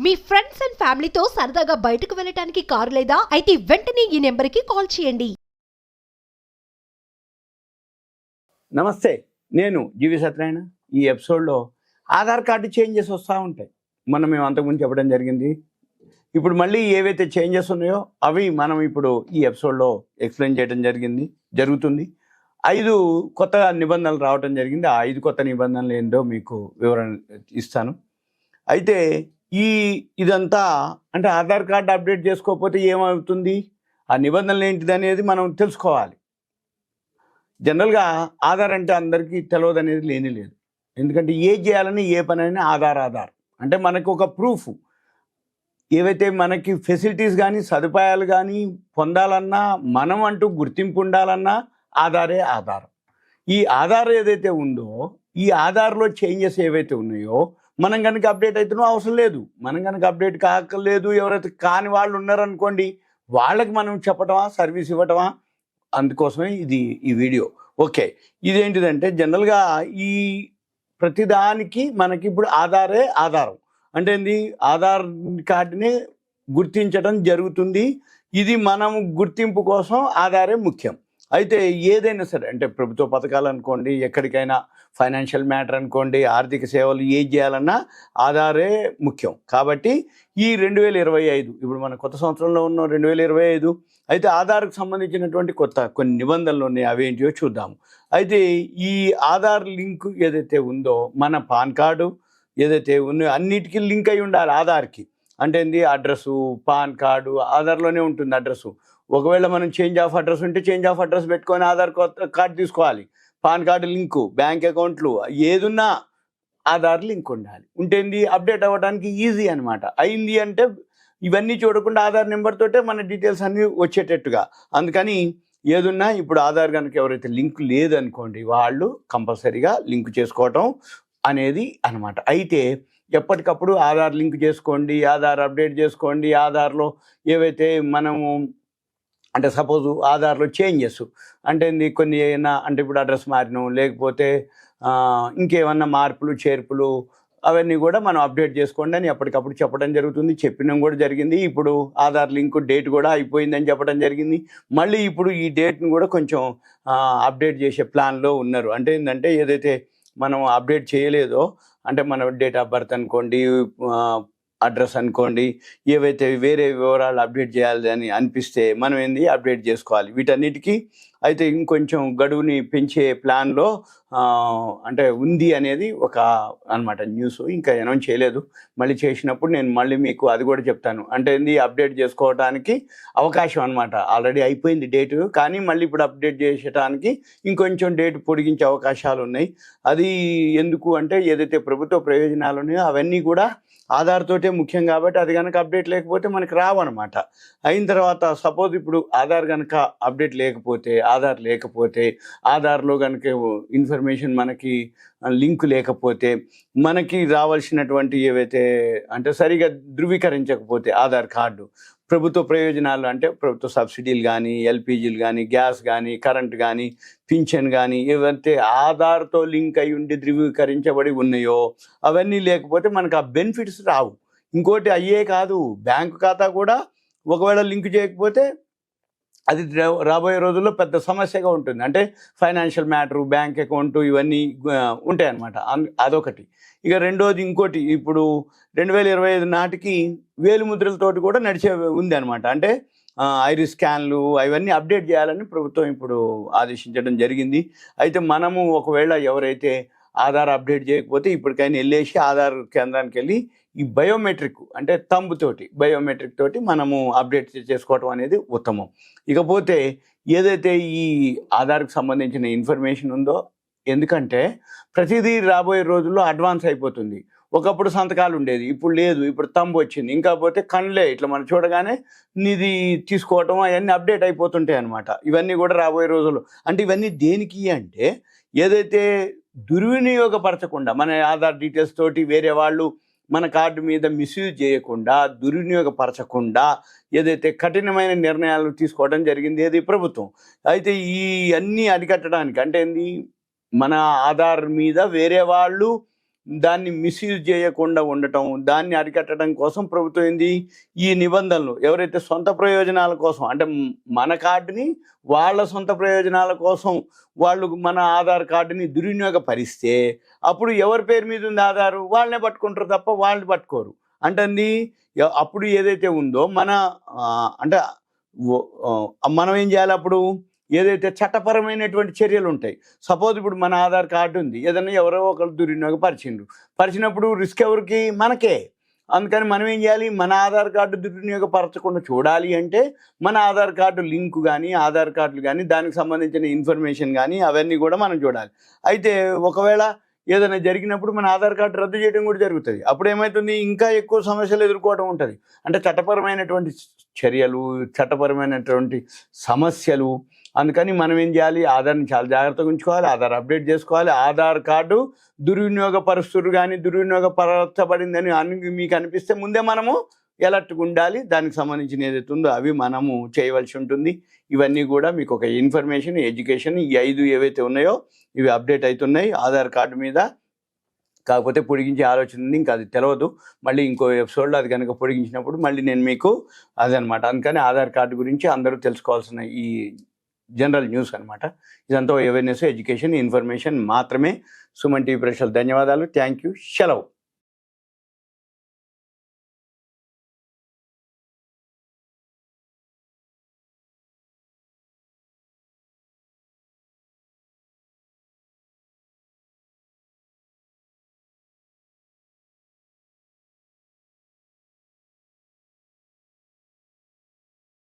Me friends and ఫ్యామిలీతో సరదాగా బయటకు వెళ్ళటానికి కారు లేదా అయితే వెంటనే ఈ నెంబర్కి కాల్ చేయండి. నమస్తే, నేను జీవి సత్యనారాయణ. ఈ ఎపిసోడ్లో ఆధార్ కార్డు చేంజెస్ వస్తూ ఉంటాయి. మేము అంతకుముందు చెప్పడం జరిగింది. ఇప్పుడు మళ్ళీ ఏవైతే చేంజెస్ ఉన్నాయో అవి మనం ఇప్పుడు ఈ ఎపిసోడ్లో ఎక్స్ప్లెయిన్ చేయడం జరుగుతుంది. 5 కొత్త నిబంధనలు రావడం జరిగింది. ఆ 5 కొత్త నిబంధనలు ఏంటో మీకు వివరణ ఇస్తాను. అయితే ఇదంతా అంటే ఆధార్ కార్డు అప్డేట్ చేసుకోకపోతే ఏమవుతుంది, ఆ నిబంధనలు ఏంటిది అనేది మనం తెలుసుకోవాలి. జనరల్గా ఆధార్ అంటే అందరికీ తెలియదు అనేది లేదు. ఎందుకంటే ఏ చేయాలని ఏ పని అయినా ఆధార్ అంటే మనకు ఒక ప్రూఫ్. ఏవైతే మనకి ఫెసిలిటీస్ కానీ సదుపాయాలు కానీ పొందాలన్నా మనం అంటూ గుర్తింపు ఉండాలన్నా ఆధారే ఆధారం. ఈ ఆధార్ ఏదైతే ఉందో ఈ ఆధార్లో చేంజెస్ ఏవైతే ఉన్నాయో మనం కనుక అప్డేట్ అవుతున్నా అవసరం లేదు. మనం కనుక అప్డేట్ కాకలేదు, ఎవరైతే కాని వాళ్ళు ఉన్నారనుకోండి వాళ్ళకి మనం చెప్పటమా, సర్వీస్ ఇవ్వటమా, అందుకోసమే ఈ వీడియో. ఓకే, ఇదేంటిదంటే జనరల్గా ఈ ప్రతిదానికి మనకి ఇప్పుడు ఆధారే ఆధారం. అంటే ఏంది, ఆధార్ కార్డుని గుర్తించడం జరుగుతుంది. ఇది మనం గుర్తింపు కోసం ఆధారే ముఖ్యం. అయితే ఏదైనా సరే అంటే ప్రభుత్వ పథకాలు అనుకోండి, ఎక్కడికైనా ఫైనాన్షియల్ మ్యాటర్ అనుకోండి, ఆర్థిక సేవలు ఏది చేయాలన్నా ఆధారే ముఖ్యం. కాబట్టి ఈ 2025 ఇప్పుడు మన కొత్త సంవత్సరంలో ఉన్న 2025 అయితే ఆధార్కు సంబంధించినటువంటి కొన్ని నిబంధనలు ఉన్నాయి. అవేంటివో చూద్దాము. అయితే ఈ ఆధార్ లింక్ ఏదైతే ఉందో మన పాన్ కార్డు ఏదైతే ఉందో అన్నిటికీ లింక్ అయి ఉండాలి ఆధార్కి. అంటే ఏంది, అడ్రస్సు, పాన్ కార్డు ఆధార్లోనే ఉంటుంది అడ్రస్సు. ఒకవేళ మనం చేంజ్ ఆఫ్ అడ్రస్ ఉంటే చేంజ్ ఆఫ్ అడ్రస్ పెట్టుకొని ఆధార్ కార్డు తీసుకోవాలి. పాన్ కార్డు లింకు, బ్యాంక్ అకౌంట్లు ఏదున్నా ఆధార్ లింక్ ఉండాలి. ఉంటేంది అప్డేట్ అవ్వడానికి ఈజీ అనమాట. అయింది అంటే ఇవన్నీ చూడకుండా ఆధార్ నెంబర్ తోటే మన డీటెయిల్స్ అన్నీ వచ్చేటట్టుగా. అందుకని ఏదున్నా ఇప్పుడు ఆధార్ కనుక ఎవరైతే లింక్ లేదనుకోండి వాళ్ళు కంపల్సరీగా లింక్ చేసుకోవటం అనేది అనమాట. అయితే ఎప్పటికప్పుడు ఆధార్ లింక్ చేసుకోండి, ఆధార్ అప్డేట్ చేసుకోండి. ఆధార్లో ఏవైతే మనము అంటే సపోజ్ ఆధార్లో చేంజెస్ అంటే కొన్ని ఏమైనా అంటే ఇప్పుడు అడ్రస్ మారినాం, లేకపోతే ఇంకేమన్నా మార్పులు చేర్పులు అవన్నీ కూడా మనం అప్డేట్ చేసుకోండి అని ఎప్పటికప్పుడు చెప్పడం జరుగుతుంది. చెప్పడం కూడా జరిగింది. ఇప్పుడు ఆధార్ లింక్ డేట్ కూడా అయిపోయిందని చెప్పడం జరిగింది. మళ్ళీ ఇప్పుడు ఈ డేట్ని కూడా కొంచెం అప్డేట్ చేసే ప్లాన్లో ఉన్నారు. అంటే ఏంటంటే ఏదైతే మనం అప్డేట్ చేయలేదో అంటే మన డేట్ ఆఫ్ బర్త్ అనుకోండి, అడ్రస్ అనుకోండి, ఏవైతే వేరే వివరాలు అప్డేట్ చేయాలి అని అనిపిస్తే మనం అప్డేట్ చేసుకోవాలి. వీటన్నిటికీ అయితే ఇంకొంచెం గడువుని పెంచే ప్లాన్లో అంటే ఉంది అనేది ఒక అనమాట న్యూస్. ఇంకా అనౌన్స్ చేయలేదు, మళ్ళీ చేసినప్పుడు నేను మళ్ళీ మీకు అది కూడా చెప్తాను. అంటే అప్డేట్ చేసుకోవడానికి అవకాశం అనమాట. ఆల్రెడీ అయిపోయింది డేటు, కానీ మళ్ళీ ఇప్పుడు అప్డేట్ చేసేటానికి ఇంకొంచెం డేట్ పొడిగించే అవకాశాలు ఉన్నాయి. అది ఎందుకు అంటే ఏదైతే ప్రభుత్వ ప్రయోజనాలు ఉన్నాయో అవన్నీ కూడా ఆధార్ తోటే ముఖ్యం. కాబట్టి అది కనుక అప్డేట్ లేకపోతే మనకి రావన్నమాట. అయిన తర్వాత సపోజ్ ఇప్పుడు ఆధార్ కనుక అప్డేట్ లేకపోతే, ఆధార్ లేకపోతే, ఆధార్లో కనుక ఇన్ఫర్మేషన్ మనకి లింక్ లేకపోతే, మనకి రావాల్సినటువంటి ఏవైతే అంటే సరిగా ధృవీకరించకపోతే ఆధార్ కార్డు ప్రభుత్వ ప్రయోజనాలు అంటే ప్రభుత్వ సబ్సిడీలు కానీ, ఎల్పిజీలు కానీ, గ్యాస్ కానీ, కరెంట్ కానీ, పింఛన్ కానీ ఏవైతే ఆధార్తో లింక్ అయి ఉండి ధృవీకరించబడి ఉన్నాయో అవన్నీ లేకపోతే మనకు ఆ బెనిఫిట్స్ రావు. ఇంకోటి అయ్యే కాదు, బ్యాంకు ఖాతా కూడా ఒకవేళ లింక్ చేయకపోతే అది రాబోయే రోజుల్లో పెద్ద సమస్యగా ఉంటుంది. అంటే ఫైనాన్షియల్ మ్యాటరు, బ్యాంక్ అకౌంటు ఇవన్నీ ఉంటాయి అన్నమాట. అదొకటి. ఇక రెండోది ఇంకోటి, ఇప్పుడు 2025 నాటికి వేలిముద్రలతోటి కూడా నడిచే ఉంది అనమాట. అంటే ఐరిస్ స్కాన్లు అవన్నీ అప్డేట్ చేయాలని ప్రభుత్వం ఇప్పుడు ఆదేశించడం జరిగింది. అయితే మనము ఒకవేళ ఎవరైతే ఆధార్ అప్డేట్ చేయకపోతే ఇప్పటికైనా వెళ్ళేసి ఆధార్ కేంద్రానికి వెళ్ళి ఈ బయోమెట్రిక్ అంటే బయోమెట్రిక్ తోటి మనము అప్డేట్ చేసుకోవటం అనేది ఉత్తమం. ఇకపోతే ఏదైతే ఈ ఆధార్కి సంబంధించిన ఇన్ఫర్మేషన్ ఉందో, ఎందుకంటే ప్రతిదీ రాబోయే రోజుల్లో అడ్వాన్స్ అయిపోతుంది. ఒకప్పుడు సంతకాలు ఉండేది, ఇప్పుడు లేదు. ఇప్పుడు తంబు వచ్చింది. ఇంకా పోతే కళ్ళే ఇట్లా మనం చూడగానే నిధి తీసుకోవటం అవన్నీ అప్డేట్ అయిపోతుంటాయి అన్నమాట. ఇవన్నీ కూడా రాబోయే రోజుల్లో అంటే ఇవన్నీ దేనికి అంటే ఏదైతే దుర్వినియోగపరచకుండా మన ఆధార్ డీటెయిల్స్ తోటి వేరే వాళ్ళు మన కార్డు మీద మిస్యూజ్ చేయకుండా, దుర్వినియోగపరచకుండా ఏదైతే కఠినమైన నిర్ణయాలు తీసుకోవడం జరిగింది ఏది ప్రభుత్వం. అయితే ఈ అన్నీ అరికట్టడానికి అంటే మన ఆధార్ మీద వేరే వాళ్ళు దాన్ని మిస్యూజ్ చేయకుండా ఉండటం, దాన్ని అరికట్టడం కోసం ప్రభుత్వం ఏంది ఈ నిబంధనలు ఎవరైతే సొంత ప్రయోజనాల కోసం అంటే మన కార్డుని వాళ్ళ సొంత ప్రయోజనాల కోసం వాళ్ళు మన ఆధార్ కార్డుని దుర్వినియోగపరిస్తే అప్పుడు ఎవరి పేరు మీద ఉంది ఆధారు వాళ్ళనే పట్టుకుంటారు తప్ప వాళ్ళు పట్టుకోరు. అంటే అప్పుడు ఏదైతే ఉందో మన అంటే మనం ఏం చేయాలి అప్పుడు ఏదైతే చట్టపరమైనటువంటి చర్యలు ఉంటాయి. సపోజ్ ఇప్పుడు మన ఆధార్ కార్డు ఉంది, ఏదైనా ఎవరో ఒకరు పరిచినప్పుడు రిస్క్ ఎవరికి? మనకే. అందుకని మనం ఏం చేయాలి? మన ఆధార్ కార్డు దుర్వినియోగపరచకుండా చూడాలి అంటే మన ఆధార్ కార్డు లింక్ కానీ ఆధార్ కార్డులు కానీ దానికి సంబంధించిన ఇన్ఫర్మేషన్ కానీ అవన్నీ కూడా మనం చూడాలి. అయితే ఒకవేళ ఏదైనా జరిగినప్పుడు మన ఆధార్ కార్డు రద్దు చేయడం కూడా జరుగుతుంది. అప్పుడు ఏమవుతుంది? ఇంకా ఎక్కువ సమస్యలు ఎదుర్కోవడం ఉంటుంది. అంటే చట్టపరమైనటువంటి చర్యలు, చట్టపరమైనటువంటి సమస్యలు. అందుకని మనం ఏం చేయాలి? ఆధార్ని చాలా జాగ్రత్తగా ఉంచుకోవాలి, ఆధార్ అప్డేట్ చేసుకోవాలి. ఆధార్ కార్డు దుర్వినియోగపరుస్తురు కానీ దుర్వినియోగపరచబడిందని మీకు అనిపిస్తే ముందే మనము ఎలర్ట్గా ఉండాలి. దానికి సంబంధించిన ఏదైతే ఉందో అవి మనము చేయవలసి ఉంటుంది. ఇవన్నీ కూడా మీకు ఒక ఇన్ఫర్మేషన్, ఎడ్యుకేషన్, ఈ 5 ఏవైతే ఉన్నాయో ఇవి అప్డేట్ అవుతున్నాయి ఆధార్ కార్డు మీద. కాకపోతే పొడిగించే ఆలోచన ఉంది, ఇంకా అది తెలియదు. మళ్ళీ ఇంకో ఎపిసోడ్లో అది కనుక పొడిగించినప్పుడు మళ్ళీ నేను మీకు అదనమాట. అందుకని ఆధార్ కార్డు గురించి అందరూ తెలుసుకోవాల్సిన ఈ జనరల్ న్యూస్ అనమాట. ఇదంతా అవేర్నెస్, ఎడ్యుకేషన్, ఇన్ఫర్మేషన్ మాత్రమే. సుమన్ టీవీ ప్రేక్షకులకు ధన్యవాదాలు. Thank you. సెలవు.